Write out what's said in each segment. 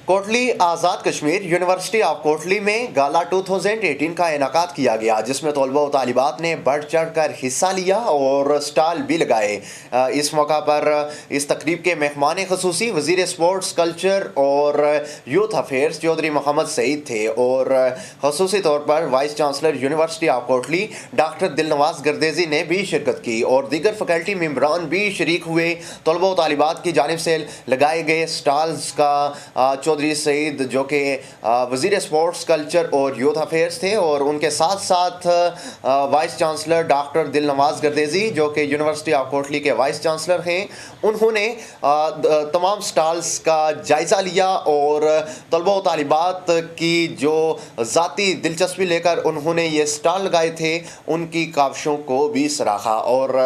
Kotli Azad Kashmir university of Kotli में गाला 2018 का इनेकाद किया गया, जिसमें तलबा व तालिबात ने बढ़ चढ़ कर हिस्सा लिया और स्टॉल भी लगाए। इस मौका पर इस तकरीब के मेहमान खसूसी वज़ीर स्पोर्ट्स, कल्चर और यूथ अफेयर्स चौधरी मोहम्मद सईद थे और खसूसी तौर पर vice chancellor university of Kotli doctor Dilnawaz Gardezi ने भी शिरकत की और दीगर फैकल्टी मेम्बरान भी शरीक हुए। तलबा व तालिबात की जानिब से लगाए गए स्टॉल्स का चौधरी सईद जो कि वज़ीर स्पोर्ट्स, कल्चर और यूथ अफेयर्स थे और उनके साथ साथ vice chancellor doctor Dilnawaz Gardezi जो कि यूनिवर्सिटी ऑफ कोटली के वाइस चांसलर हैं, उन्होंने तमाम स्टॉल्स का जायज़ा लिया और तलबा व तालिबात की जो ज़ाती दिलचस्पी लेकर उन्होंने ये स्टॉल लगाए थे उनकी काविशों को भी सराहा। और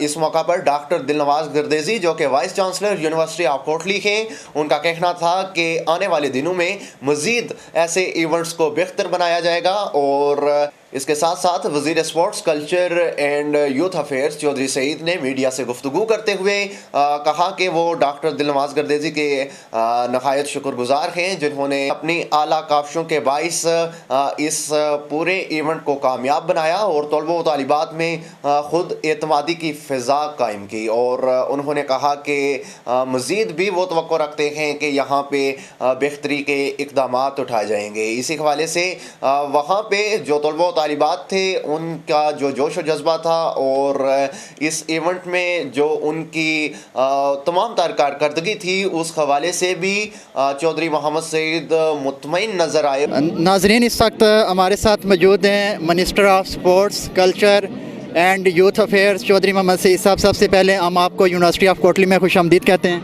इस मौका पर डॉक्टर दिलनवाज गर्देजी जो कि vice chancellor university of Kotli हैं, उनका कहना था कि आने वाले दिनों में मज़ीद ऐसे इवेंट्स को बेहतर बनाया जाएगा। और इसके साथ साथ वज़ीर sports, culture and youth affairs Chaudhry Saeed ने मीडिया से गुफ्तगू करते हुए कहा कि वो डॉक्टर दिलनवाज गर्देजी के नहायत शुक्रगुजार हैं जिन्होंने अपनी आला काविशों के बाइस इस पूरे इवेंट को कामयाब बनाया और तलबा व तालिबात में ख़ुद एतमादी की फ़िज़ा कायम की। और उन्होंने कहा कि मज़ीद भी वो तवक्को रखते हैं कि यहाँ पे बेहतरी के इक़दामात उठाए जाएंगे। इसी हवाले से वहाँ पे जो तलबा तालिबात थे उनका जो जोश और जज्बा था और इस इवेंट में जो उनकी तमाम तार कारकर्दगी थी उस हवाले से भी चौधरी मोहम्मद सईद मुतमईन नज़र आए। नाज़रीन, इस वक्त हमारे साथ मौजूद हैं minister of sports, culture and youth affairs Chaudhry Mohammad Saeed साहब। सबसे पहले हम आपको यूनिवर्सिटी ऑफ कोटली में खुशामदीद कहते हैं।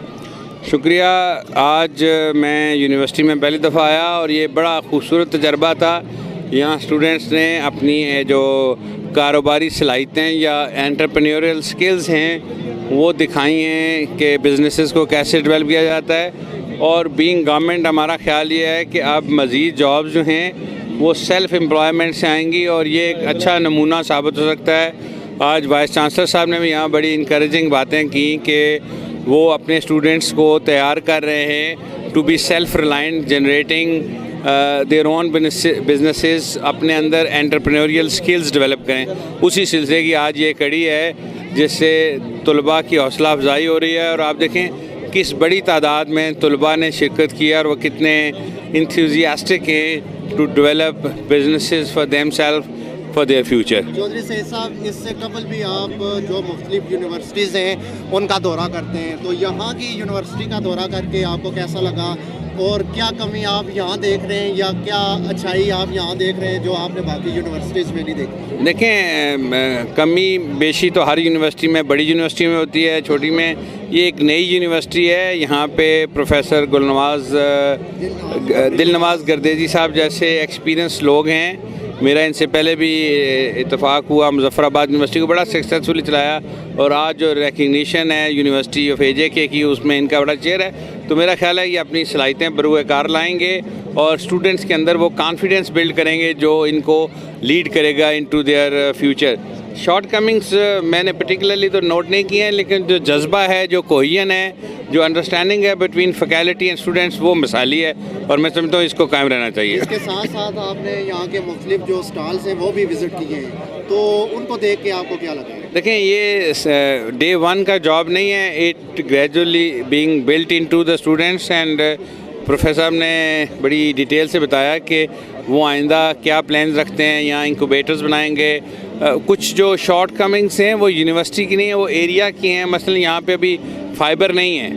शुक्रिया। आज मैं यूनिवर्सिटी में पहली दफ़ा आया और ये बड़ा खूबसूरत तजर्बा था। यहाँ स्टूडेंट्स ने अपनी जो कारोबारी सलाहियतें या एंटरप्रेन्योरियल स्किल्स हैं वो दिखाई हैं कि बिज़नेसेस को कैसे डेवलप किया जाता है। और बीइंग गवर्नमेंट हमारा ख्याल ये है कि अब मज़ीद जॉब्स जो हैं वो सेल्फ़ एम्प्लॉयमेंट से आएंगी और ये एक अच्छा नमूना साबित हो सकता है। आज वाइस चांसलर साहब ने भी यहाँ बड़ी इनकरेजिंग बातें की कि वो अपने स्टूडेंट्स को तैयार कर रहे हैं to be self reliant, generating their own businesses, अपने अंदर एंटरप्रेन्योरियल स्किल्स डेवलप करें। उसी सिलसिले की आज ये कड़ी है जिससे तलबा की हौसला अफजाई हो रही है। और आप देखें किस बड़ी तादाद में तलबा ने शिरकत किया और वह कितने इंथुजियास्टिक हैं to develop businesses for themselves, for their future. Chaudhry Saeed साहब, इससे कबल भी आप जो मुख्तलिफ यूनिवर्सिटीज़ हैं उनका दौरा करते हैं, तो यहाँ की यूनिवर्सिटी का दौरा करके आपको कैसा लगा और क्या कमी आप यहाँ देख रहे हैं या क्या अच्छाई आप यहाँ देख रहे हैं जो आपने बाकी यूनिवर्सिटीज़ में नहीं देखी? देखें, कमी बेशी तो हर यूनिवर्सिटी में, बड़ी यूनिवर्सिटी में होती है, छोटी में। ये एक नई यूनिवर्सिटी है। यहाँ पे प्रोफेसर दिलनवाज गर्देजी साहब जैसे एक्सपीरियंस लोग हैं। मेरा इनसे पहले भी इत्तेफाक हुआ, मुज़फ़्फ़राबाद यूनिवर्सिटी को बड़ा सक्सेसफुली चलाया और आज जो रिकग्निशन है यूनिवर्सिटी ऑफ AJK की उसमें इनका बड़ा चेयर है। तो मेरा ख्याल है ये अपनी सलाहियतें बरूकार लाएंगे और स्टूडेंट्स के अंदर वो कॉन्फिडेंस बिल्ड करेंगे जो इनको लीड करेगा into their future. Shortcomings मैंने पर्टिकुलरली तो नोट नहीं किए हैं, लेकिन जो जज्बा है, जो कोहियन है, जो अंडरस्टैंडिंग है बिटवीन फैकल्टी एंड स्टूडेंट्स, वो मिसाली है और मैं समझता हूँ इसको कायम रहना चाहिए। इसके साथ साथ आपने यहाँ के मुख्तलिफ जो स्टॉल्स हैं वो भी विज़िट किए हैं, तो उनको देख के आपको क्या लगा? देखें, ये डे वन का जॉब नहीं है, it gradually being built into the students. And professor साहब ने बड़ी डिटेल से बताया कि वो आइंदा क्या प्लान्स रखते हैं। यहाँ इंक्यूबेटर्स बनाएंगे। कुछ जो शॉर्ट कमिंग्स हैं वो यूनिवर्सिटी की नहीं है, वो एरिया की हैं। मसलन यहाँ पे अभी फ़ाइबर नहीं है,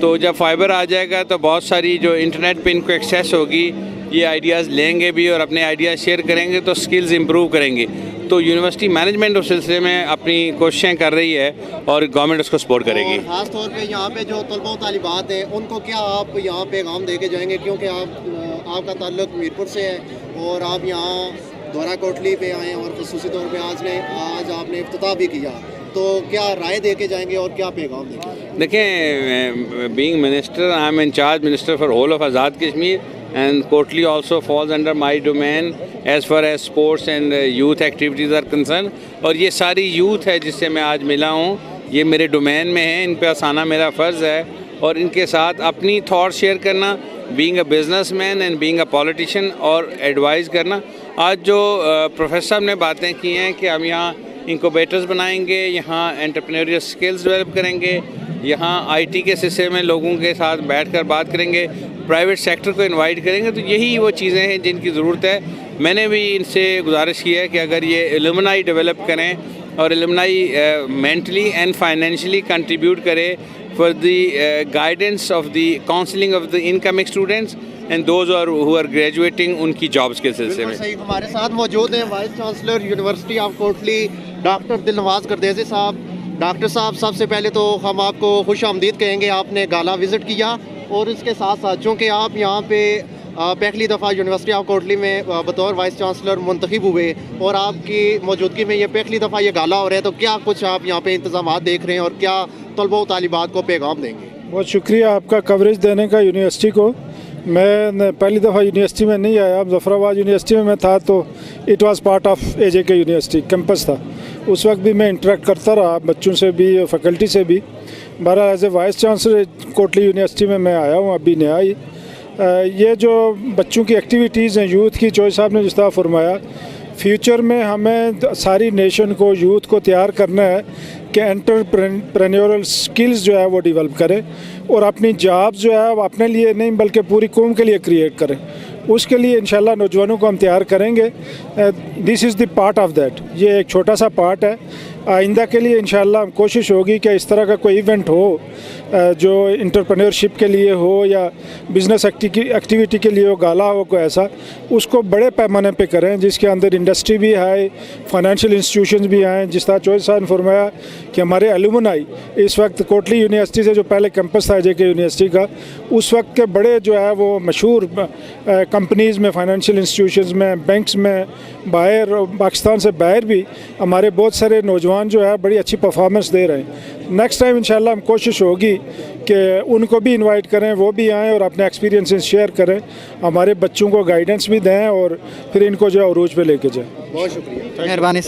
तो जब फ़ाइबर आ जाएगा तो बहुत सारी जो इंटरनेट पे इनको एक्सेस होगी, ये आइडियाज़ लेंगे भी और अपने आइडियाज़ शेयर करेंगे तो स्किल्स इंप्रूव करेंगे। तो यूनिवर्सिटी मैनेजमेंट उस सिलसिले में अपनी कोशिशें कर रही है और गवर्नमेंट उसको सपोर्ट करेगी। ख़ास तौर पे यहाँ पे जो तलबा व तालिबात हैं उनको क्या आप यहाँ पैगाम दे के जाएंगे, क्योंकि आपका ताल्लुक़ मीरपुर से है और आप यहाँ दौरा कोटली पे आए और ख़ुसूसी तौर पे आज आपने इफ्तिताह भी किया, तो क्या राय दे के जाएंगे और क्या पैगाम देंगे? देखें, being minister, I am in charge minister for whole of Azad Kashmir and Kotli also falls under my domain as far as sports and youth activities are concerned। और ये सारी यूथ है जिससे मैं आज मिला हूँ, ये मेरे डोमेन में है, इन पे आसाना मेरा फ़र्ज़ है और इनके साथ अपनी थॉट शेयर करना being a businessman and being a politician और एडवाइस करना। आज जो प्रोफेसर साहब ने बातें की हैं कि हम यहाँ इंक्यूबेटर्स बनाएंगे, यहाँ एंटरप्रेन्योरियल स्किल्स डेवलप करेंगे, यहाँ आईटी के सिलसिले में लोगों के साथ बैठकर बात करेंगे, प्राइवेट सेक्टर को इनवाइट करेंगे, तो यही वो चीज़ें हैं जिनकी ज़रूरत है। मैंने भी इनसे गुजारिश की है कि अगर ये एलुमनाई डेवलप करें और alumni mentally and financially contribute करें for the guidance of the counselling of the incoming students and those who are graduating, उनकी जॉब्स के सिलसिले में। सही, हमारे साथ मौजूद हैं vice chancellor university of Kotli doctor Dilnawaz Kardezi साहब। डॉक्टर साहब, सबसे पहले तो हम आपको खुश आमदीद कहेंगे, आपने गाला विज़िट किया और इसके साथ साथ चूँकि आप यहाँ पे पहली दफ़ा यूनिवर्सिटी ऑफ कोटली में बतौर वाइस चांसलर मुंतखब हुए और आपकी मौजूदगी में ये पहली दफ़ा ये गाला हो रहा है, तो क्या कुछ आप यहाँ पे इंतज़ामात देख रहे हैं और क्या तलबा व तालिबात को पैगाम देंगे? बहुत शुक्रिया आपका कवरेज देने का यूनिवर्सिटी को। मैं पहली दफ़ा यूनिवर्सिटी में नहीं आया, मुजफ्फराबाद यूनिवर्सिटी में मैं था तो it was part of AJK university campus था। उस वक्त भी मैं इंटरेक्ट करता रहा बच्चों से भी और फैकल्टी से भी। बहरहाल as a vice chancellor Kotli university में मैं आया हूँ अभी नया ही। ये जो बच्चों की एक्टिविटीज़ हैं, यूथ की, चौधरी साहब ने जिस तरह फरमाया, फ्यूचर में हमें सारी नेशन को, यूथ को तैयार करना है कि एंटरप्रेन्योरल स्किल्स जो है वो डेवलप करें और अपनी जॉब्स जो है वो अपने लिए नहीं बल्कि पूरी कौम के लिए क्रिएट करें। उसके लिए इंशाल्लाह नौजवानों को हम तैयार करेंगे। This is the part of that. ये एक छोटा सा पार्ट है। आइंदा के लिए इंशाल्लाह हम कोशिश होगी कि इस तरह का कोई इवेंट हो जो इंटरप्रेन्योरशिप के लिए हो या बिज़नेस एक्टिविटी के लिए हो, गाला हो कोई ऐसा, उसको बड़े पैमाने पे करें जिसके अंदर इंडस्ट्री भी आए, फाइनेंशियल इंस्टीट्यूशंस भी आएँ। जिस तरह चौधरी साहब ने फरमाया कि हमारे एलुमनाई इस वक्त कोटली यूनिवर्सिटी से, जो पहले कैंपस था जेके यूनिवर्सिटी का, उस वक्त के बड़े जो है वो मशहूर कंपनीज़ में, फाइनेंशियल इंस्टीट्यूशंस में, बैंक्स में, बाहर पाकिस्तान से बाहर भी हमारे बहुत सारे नौजवान जो है बड़ी अच्छी परफॉर्मेंस दे रहे हैं। नेक्स्ट टाइम इंशाल्लाह हम कोशिश होगी कि उनको भी इनवाइट करें, वो भी आएँ और अपने एक्सपीरियंसेस शेयर करें, हमारे बच्चों को गाइडेंस भी दें और फिर इनको जो है उरूज पे लेके जाएं। बहुत शुक्रिया, मेहरबानी।